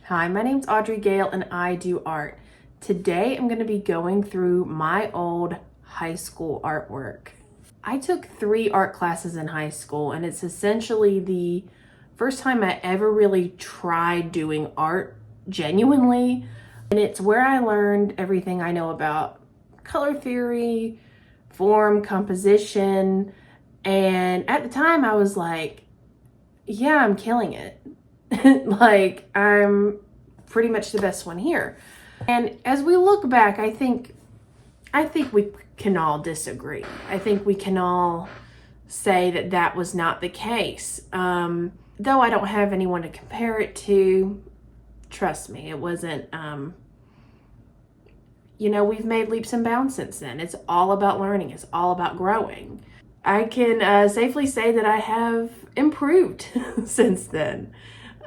Hi, my name's AudreyGale and I do art. Today I'm going to be going through my old high school artwork. I took 3 art classes in high school and it's essentially the first time I ever really tried doing art genuinely. And it's where I learned everything I know about color theory, form, composition. And at the time I was like, yeah, I'm killing it. Like, I'm pretty much the best one here. And as we look back, I think we can all disagree. I think we can all say that that was not the case. Though I don't have anyone to compare it to, trust me, it wasn't, we've made leaps and bounds since then. It's all about learning. It's all about growing. I can safely say that I have improved since then.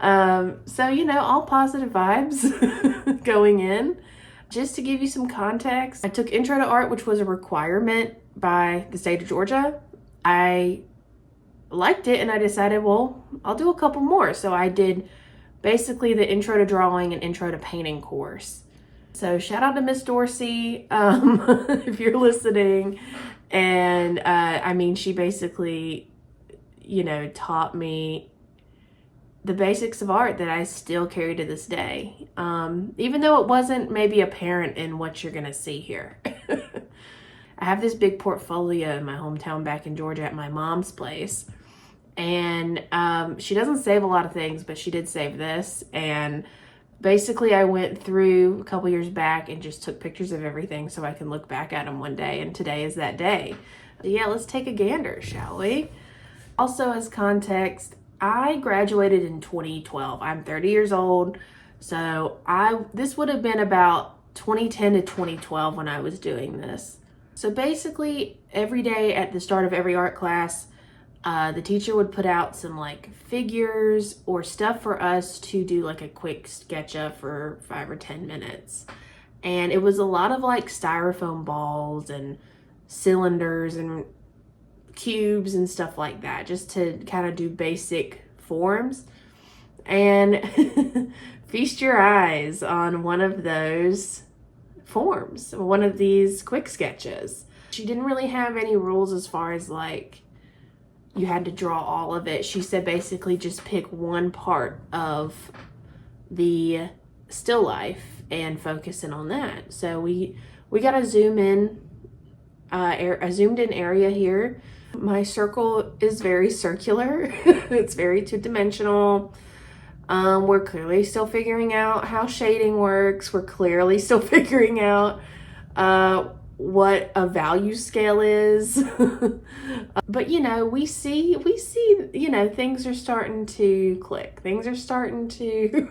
All positive vibes going in. Just to give you some context, I took Intro to Art, which was a requirement by the state of Georgia. I liked it and I decided, well, I'll do a couple more. So I did basically the Intro to Drawing and Intro to Painting course. So shout out to Miss Dorsey, if you're listening. And she basically, taught me the basics of art that I still carry to this day. Even though it wasn't maybe apparent in what you're gonna see here. I have this big portfolio in my hometown back in Georgia at my mom's place. And she doesn't save a lot of things, but she did save this. And basically I went through a couple years back and just took pictures of everything so I can look back at them one day. And today is that day. Yeah, let's take a gander, shall we? Also, as context, I graduated in 2012. I'm 30 years old. So this would have been about 2010 to 2012 when I was doing this. So basically every day at the start of every art class, the teacher would put out some like figures or stuff for us to do like a quick sketch of for 5 or 10 minutes. And it was a lot of like styrofoam balls and cylinders and cubes and stuff like that, just to kind of do basic forms. And feast your eyes on one of those forms, one of these quick sketches. She didn't really have any rules as far as like you had to draw all of it. She said basically just pick one part of the still life and focus in on that. So we got a zoomed in area here. My circle is very circular. It's very two-dimensional. We're clearly still figuring out how shading works. We're clearly still figuring out what a value scale is. But we see, things are starting to click. Things are starting to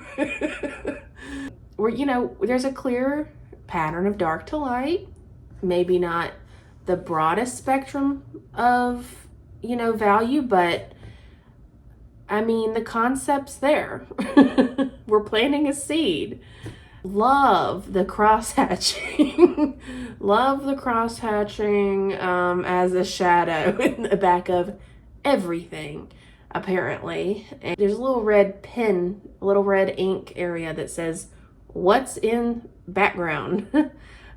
there's a clear pattern of dark to light. Maybe not the broadest spectrum of, value, but the concept's there. We're planting a seed. Love the cross-hatching. Love the cross-hatching as a shadow in the back of everything, apparently. And there's a little red pen, a little red ink area that says, "What's in background?"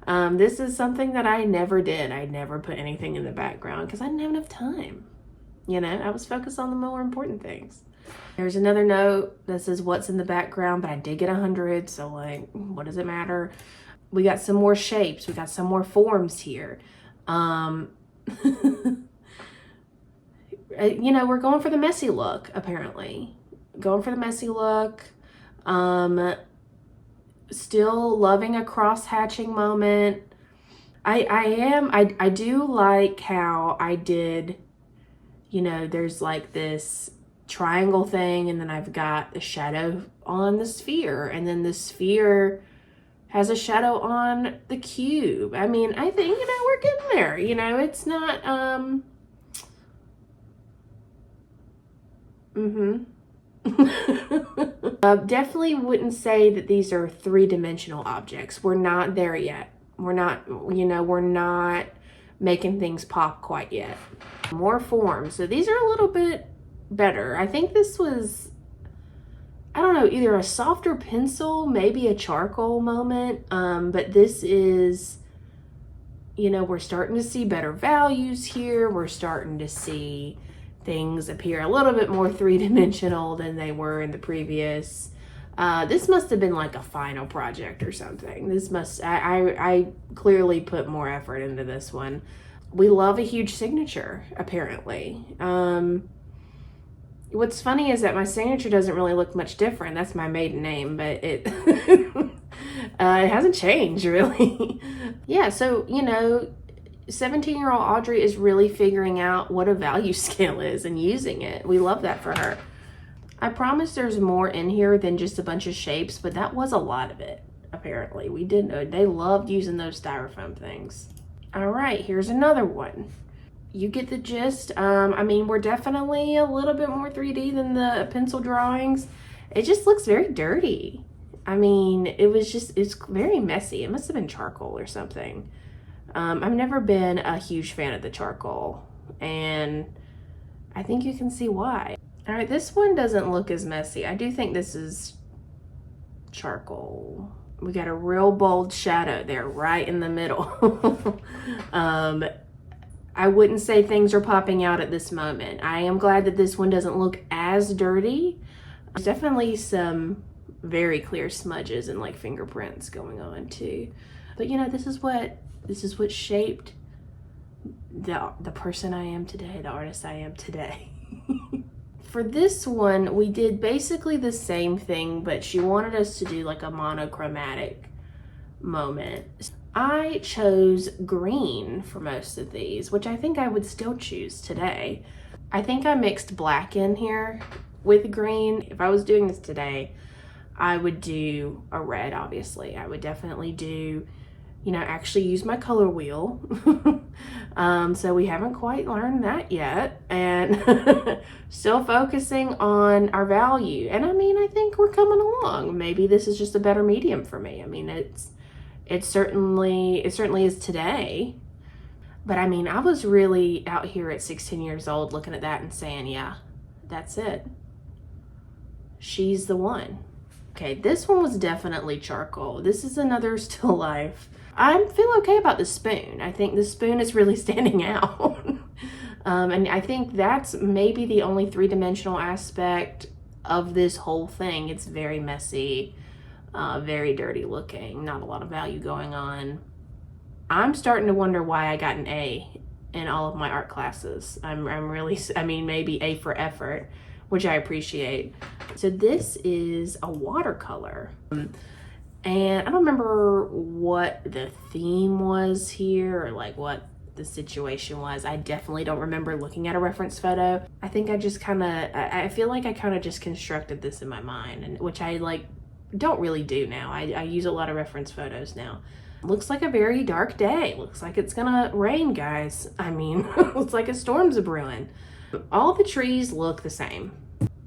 This is something that I never did. I never put anything in the background because I didn't have enough time. I was focused on the more important things. There's another note that says what's in the background, but I did get 100, so like, what does it matter? We got some more shapes. We got some more forms here. We're going for the messy look, apparently. Going for the messy look. Still loving a cross-hatching moment. I do like how I did, there's like this triangle thing, and then I've got a shadow on the sphere, and then the sphere has a shadow on the cube. I think, we're getting there. It's not, definitely wouldn't say that these are 3-dimensional objects. We're not there yet. We're not making things pop quite yet. More forms. So these are a little bit better. I think this was I don't know, either a softer pencil, maybe a charcoal moment. But this is, you know, we're starting to see better values here. We're starting to see things appear a little bit more three-dimensional than they were in the previous. This must have been like a final project or something. I clearly put more effort into this one. We love a huge signature, apparently. What's funny is that my signature doesn't really look much different. That's my maiden name, but it it hasn't changed really. Yeah, so, you know, 17-year-old Audrey is really figuring out what a value scale is and using it. We love that for her. I promise there's more in here than just a bunch of shapes, but that was a lot of it, apparently. We didn't know. They loved using those styrofoam things. All right, here's another one. You get the gist. I mean, we're definitely a little bit more 3D than the pencil drawings. It just looks very dirty. I mean, it's very messy. It must have been charcoal or something. I've never been a huge fan of the charcoal, and I think you can see why. All right, this one doesn't look as messy. I do think this is charcoal. We got a real bold shadow there right in the middle. I wouldn't say things are popping out at this moment. I am glad that this one doesn't look as dirty. There's definitely some very clear smudges and like fingerprints going on too. But you know, this is what shaped the person I am today, the artist I am today. For this one, we did basically the same thing, but she wanted us to do like a monochromatic moment. I chose green for most of these, which I think I would still choose today. I think I mixed black in here with green. If I was doing this today, I would do a red, obviously. I would definitely do, you know, actually use my color wheel. So we haven't quite learned that yet. And still focusing on our value. And I mean, I think we're coming along. Maybe this is just a better medium for me. I mean, it certainly is today. But I mean, I was really out here at 16 years old looking at that and saying, yeah, that's it. She's the one. Okay, this one was definitely charcoal. This is another still life. I feel okay about the spoon. I think the spoon is really standing out. And I think that's maybe the only three-dimensional aspect of this whole thing. It's very messy. Very dirty looking, not a lot of value going on. I'm starting to wonder why I got an A in all of my art classes. I mean, maybe A for effort, which I appreciate. So this is a watercolor. And I don't remember what the theme was here or like what the situation was. I definitely don't remember looking at a reference photo. I think I feel like I kind of just constructed this in my mind, and which I like don't really do now. I use a lot of reference photos now. Looks like a very dark day. Looks like it's gonna rain, guys. I mean, looks like a storm's a brewing. All the trees look the same.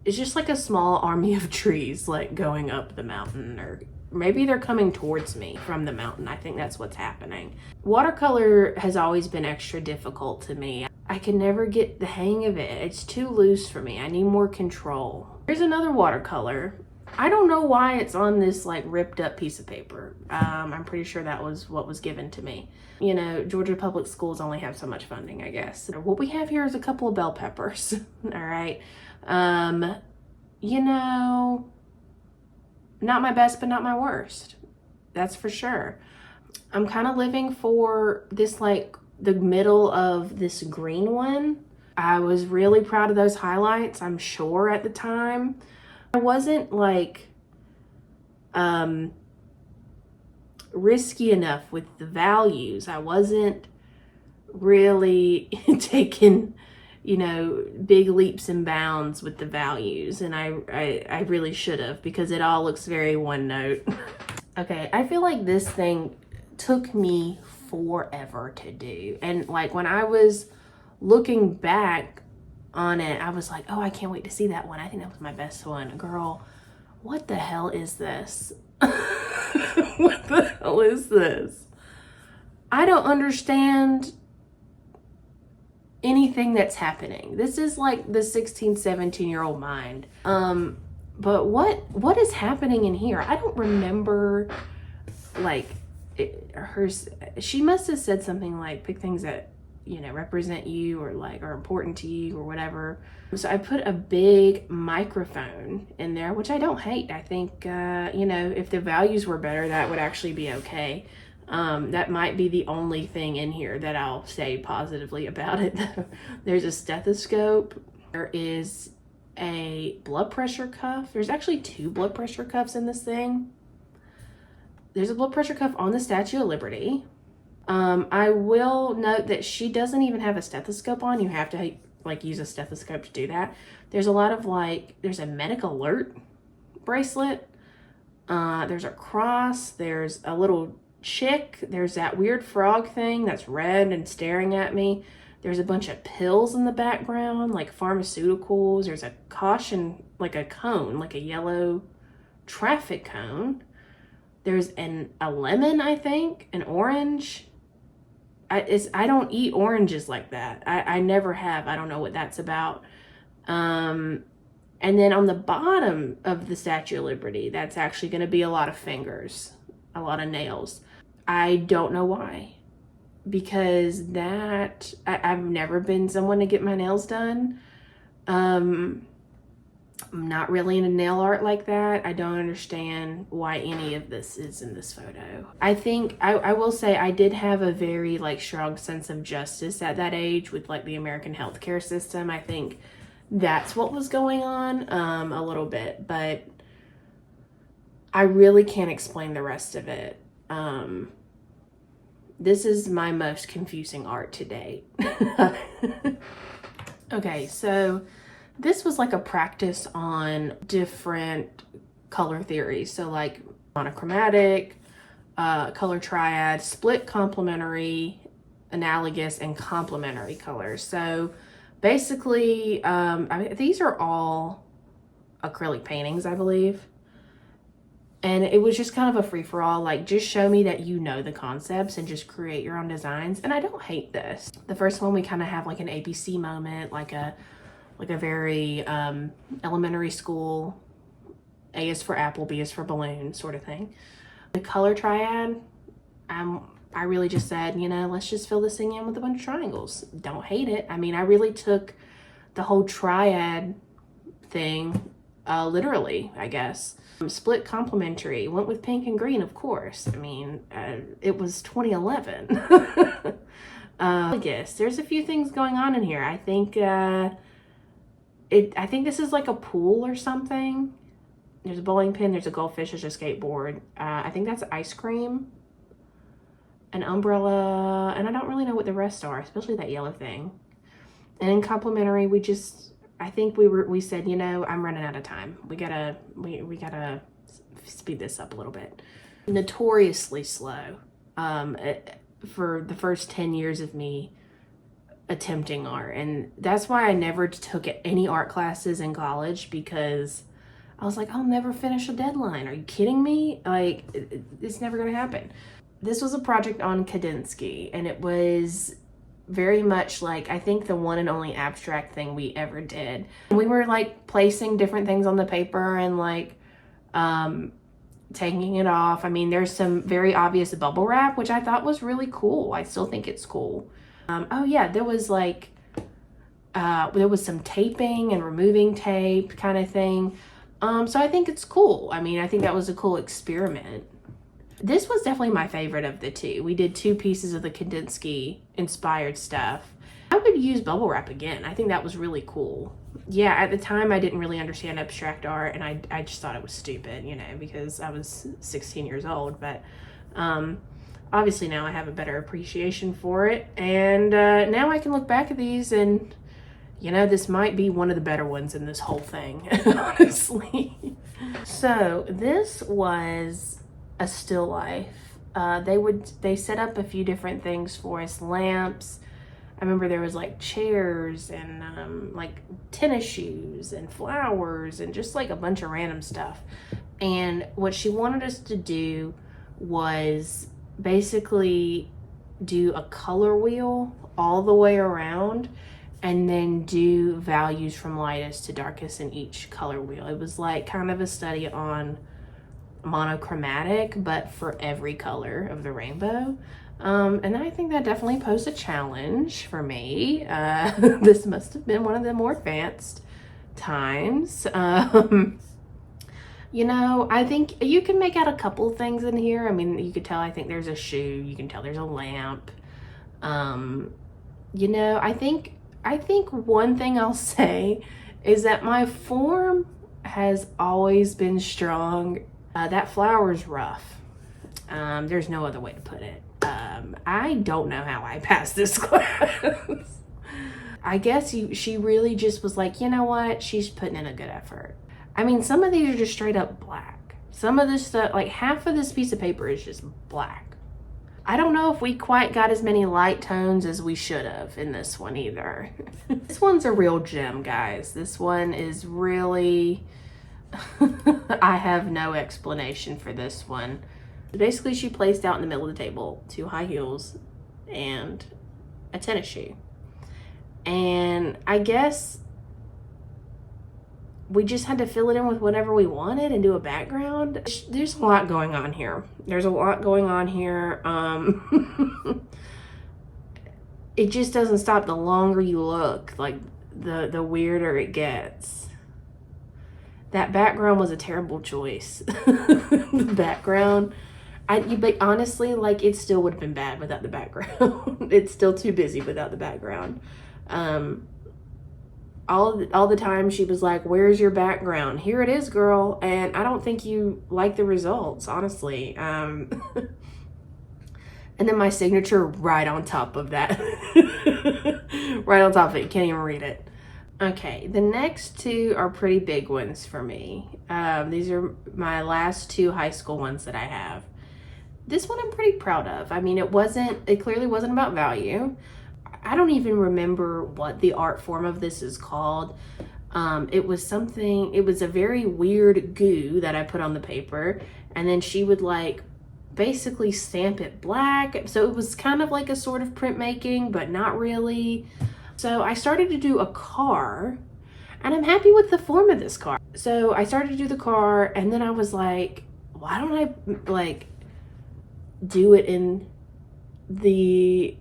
It's just like a small army of trees like going up the mountain, or maybe they're coming towards me from the mountain. I think that's what's happening. Watercolor has always been extra difficult to me. I can never get the hang of it. It's too loose for me. I need more control. Here's another watercolor. I don't know why it's on this like ripped up piece of paper. I'm pretty sure that was what was given to me. You know, Georgia public schools only have so much funding, I guess. What we have here is a couple of bell peppers. All right. You know, not my best, but not my worst. That's for sure. I'm kind of living for this, like the middle of this green one. I was really proud of those highlights, I'm sure, at the time. I wasn't like risky enough with the values. I wasn't really taking, you know, big leaps and bounds with the values, and I really should have, because it all looks very one note. Okay, I feel like this thing took me forever to do, and like when I was looking back on it, I was like, oh, I can't wait to see that one. I think that was my best one. Girl, what the hell is this? What the hell is this? I don't understand anything that's happening. This is like the 16, 17-year-old mind. But what is happening in here? I don't remember, like, she must have said something like, pick things that, you know, represent you or like are important to you or whatever. So I put a big microphone in there, which I don't hate. I think, you know, if the values were better, that would actually be okay. That might be the only thing in here that I'll say positively about it. There's a stethoscope. There is a blood pressure cuff. There's actually 2 blood pressure cuffs in this thing. There's a blood pressure cuff on the Statue of Liberty. I will note that she doesn't even have a stethoscope on. You have to like use a stethoscope to do that. There's a lot of like, there's a medical alert bracelet. There's a cross. There's a little chick. There's that weird frog thing that's red and staring at me. There's a bunch of pills in the background, like pharmaceuticals. There's a caution, like a cone, like a yellow traffic cone. There's a lemon, I think, an orange. I don't eat oranges like that. I never have. I don't know what that's about. And then on the bottom of the Statue of Liberty, that's actually going to be a lot of fingers, a lot of nails. I don't know why. Because I've never been someone to get my nails done. I'm not really into nail art like that. I don't understand why any of this is in this photo. I think, I will say I did have a very like strong sense of justice at that age with like the American healthcare system. I think that's what was going on a little bit, but I really can't explain the rest of it. This is my most confusing art to date. Okay, so this was like a practice on different color theories. So like monochromatic, color triad, split complementary, analogous, and complementary colors. So basically, I mean, these are all acrylic paintings, I believe. And it was just kind of a free-for-all, like just show me that you know the concepts and just create your own designs. And I don't hate this. The first one, we kind of have like an ABC moment, like a very elementary school, A is for apple, B is for balloon sort of thing. The color triad, I really just said, you know, let's just fill this thing in with a bunch of triangles. Don't hate it. I mean, I really took the whole triad thing literally, I guess. Split complementary, went with pink and green, of course. I mean, it was 2011. I guess there's a few things going on in here. I think I think this is like a pool or something. There's a bowling pin, there's a goldfish, there's a skateboard. I think that's ice cream, an umbrella, and I don't really know what the rest are, especially that yellow thing. And in complementary, I think we said, you know, I'm running out of time. We gotta speed this up a little bit. Notoriously slow for the first 10 years of me attempting art. And that's why I never took any art classes in college, because I was like, I'll never finish a deadline. Are you kidding me? Like, it's never gonna happen. This was a project on Kandinsky, and it was very much like, I think the one and only abstract thing we ever did. We were like placing different things on the paper and like taking it off. I mean, there's some very obvious bubble wrap, which I thought was really cool. I still think it's cool. Oh yeah, there was like, there was some taping and removing tape kind of thing. So I think it's cool. I mean, I think that was a cool experiment. This was definitely my favorite of the two. We did 2 pieces of the Kandinsky inspired stuff. I would use bubble wrap again. I think that was really cool. Yeah, at the time I didn't really understand abstract art, and I just thought it was stupid, you know, because I was 16 years old. But obviously now I have a better appreciation for it. And now I can look back at these and, you know, this might be one of the better ones in this whole thing, honestly. So this was a still life. They set up a few different things for us, lamps. I remember there was like chairs and like tennis shoes and flowers and just like a bunch of random stuff. And what she wanted us to do was basically do a color wheel all the way around. and then do values from lightest to darkest in each color wheel. It was like kind of a study on monochromatic, but for every color of the rainbow. And I think that definitely posed a challenge for me. This must have been one of the more advanced times. You know, I think you can make out a couple things in here. I mean, you could tell, I think there's a shoe. You can tell there's a lamp. You know, I think one thing I'll say is that my form has always been strong. That flower's rough. There's no other way to put it. I don't know how I passed this class. I guess she really just was like, you know what? She's putting in a good effort. I mean, some of these are just straight up black. Some of this stuff, like half of this piece of paper is just black. I don't know if we quite got as many light tones as we should have in this one either. This one's a real gem, guys. This one is really, I have no explanation for this one. Basically, she placed out in the middle of the table 2 high heels and a tennis shoe. And I guess we just had to fill it in with whatever we wanted and do a background. There's a lot going on here. There's a lot going on here. It just doesn't stop the longer you look, like the weirder it gets. That background was a terrible choice. The background, but honestly, like it still would have been bad without the background. It's still too busy without the background. All the time she was like, where's your background? Here it is, girl. And I don't think you like the results, honestly. And then my signature right on top of that. Right on top of it. You can't even read it. Okay, the next 2 are pretty big ones for me. These are my last 2 high school ones that I have. This one I'm pretty proud of. I mean, it clearly wasn't about value. I don't even remember what the art form of this is called. It was a very weird goo that I put on the paper, and then she would like basically stamp it black. So it was kind of like a sort of printmaking, but not really. So I started to do a car, and I'm happy with the form of this car. So I started to do the car, and then I was like, why don't I like do it in the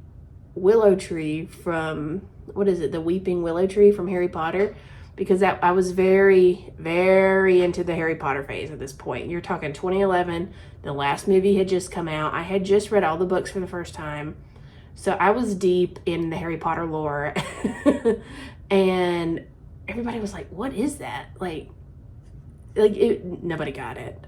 willow tree from, what is it, the weeping willow tree from Harry Potter? Because I was very, very into the Harry Potter phase at this point. You're talking 2011, the last movie had just come out. I had just read all the books for the first time. So I was deep in the Harry Potter lore. And everybody was like, what is that? Nobody got it.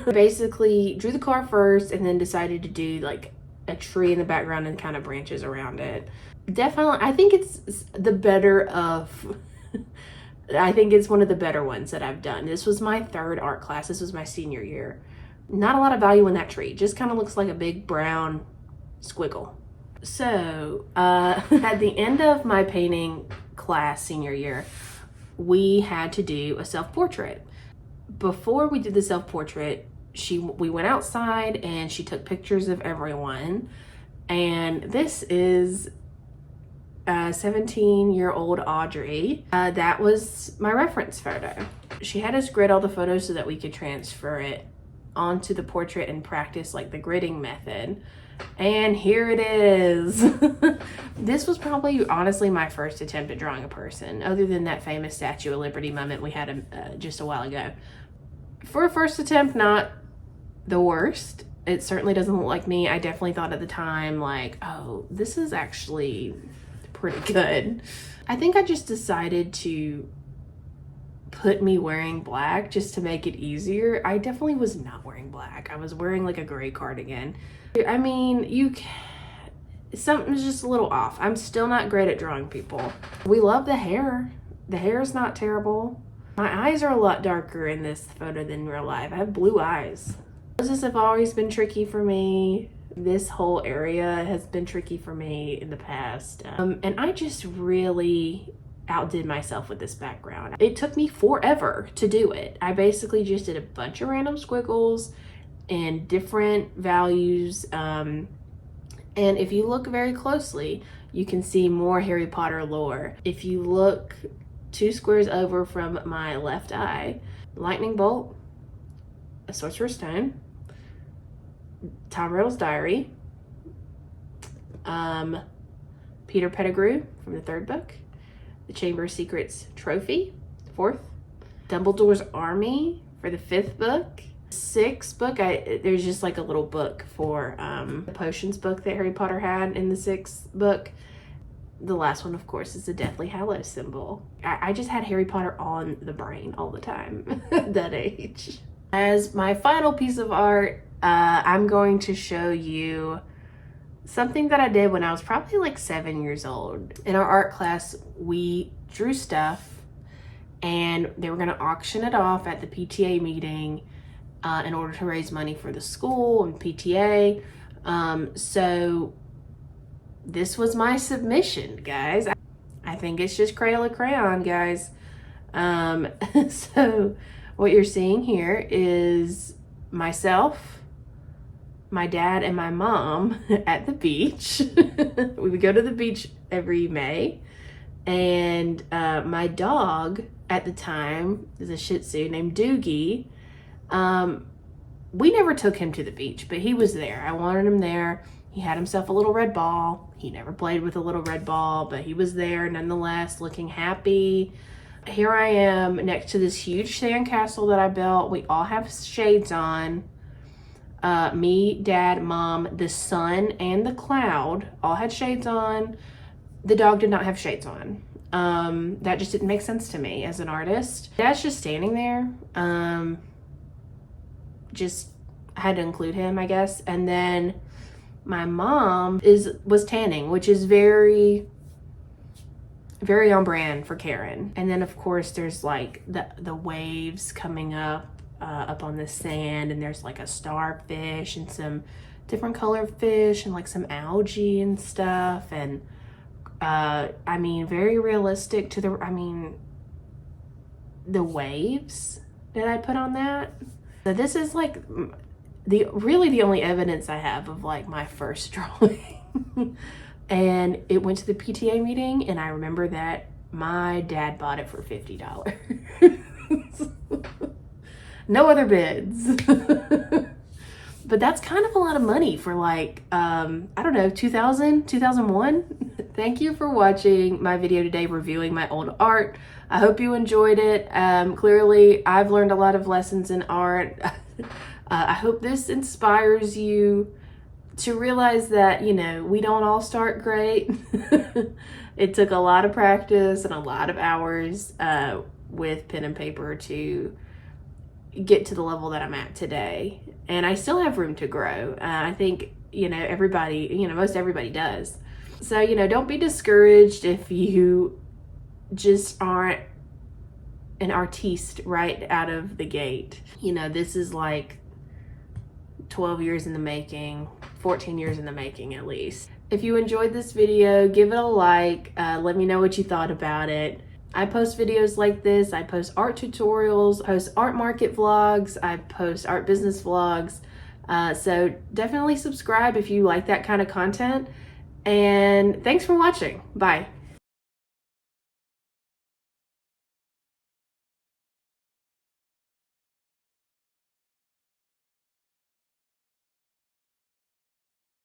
Basically drew the car first and then decided to do like a tree in the background and kind of branches around it. Definitely, I think it's the better of, I think it's one of the better ones that I've done. This was my 3rd art class. This was my senior year. Not a lot of value in that tree. Just kind of looks like a big brown squiggle. So at the end of my painting class senior year, we had to do a self-portrait. Before we did the self-portrait, we went outside and she took pictures of everyone. And this is 17-year-old Audrey. That was my reference photo. She had us grid all the photos so that we could transfer it onto the portrait and practice like the gridding method. And here it is. This was probably honestly my first attempt at drawing a person, other than that famous Statue of Liberty moment we had just a while ago. For a first attempt, not the worst. It certainly doesn't look like me. I definitely thought at the time like, oh, this is actually pretty good. I think I just decided to put me wearing black just to make it easier. I definitely was not wearing black. I was wearing like a gray cardigan. I mean, something's just a little off. I'm still not great at drawing people. We love the hair. The hair is not terrible. My eyes are a lot darker in this photo than in real life. I have blue eyes. Noses have always been tricky for me. This whole area has been tricky for me in the past. And I just really outdid myself with this background. It took me forever to do it. I basically just did a bunch of random squiggles and different values. And if you look very closely, you can see more Harry Potter lore. If you look 2 squares over from my left eye, lightning bolt, a sorcerer's stone, Tom Riddle's diary, Peter Pettigrew from the 3rd book, the Chamber of Secrets trophy, 4th, Dumbledore's army for the 5th book. 6th book, there's just like a little book for the potions book that Harry Potter had in the 6th book. The last one, of course, is the Deathly Hallows symbol. I just had Harry Potter on the brain all the time at that age. As my final piece of art, I'm going to show you something that I did when I was probably like 7 years old. In our art class, we drew stuff and they were gonna auction it off at the PTA meeting in order to raise money for the school and PTA. So this was my submission, guys. I think it's just Crayola crayon, guys. So what you're seeing here is myself, my dad, and my mom at the beach. We would go to the beach every May. And my dog at the time is a Shih Tzu named Doogie. We never took him to the beach, but he was there. I wanted him there. He had himself a little red ball. He never played with a little red ball, but he was there nonetheless, looking happy. Here I am next to this huge sandcastle that I built. We all have shades on. Me, Dad, Mom, the sun, and the cloud all had shades on. The dog did not have shades on. That just didn't make sense to me as an artist. Dad's just standing there. Just had to include him, I guess. And then my mom was tanning, which is very, very on brand for Karen. And then of course there's like the waves coming up on the sand, and there's like a starfish and some different colored fish and like some algae and stuff. And I mean, very realistic to the waves that I put on that. So this is like really the only evidence I have of like my first drawing. And it went to the PTA meeting, and I remember that my dad bought it for $50. No other bids. But that's kind of a lot of money for like, I don't know, 2001. Thank you for watching my video today reviewing my old art. I hope you enjoyed it. Clearly, I've learned a lot of lessons in art. I hope this inspires you to realize that, you know, we don't all start great. It took a lot of practice and a lot of hours with pen and paper to get to the level that I'm at today. And I still have room to grow. I think, you know, most everybody does. So, you know, don't be discouraged if you just aren't an artiste right out of the gate. You know, this is like 12 years in the making, 14 years in the making at least. If you enjoyed this video, give it a like. Let me know what you thought about it. I post videos like this. I post art tutorials, post art market vlogs, I post art business vlogs. So definitely subscribe if you like that kind of content. And thanks for watching. Bye.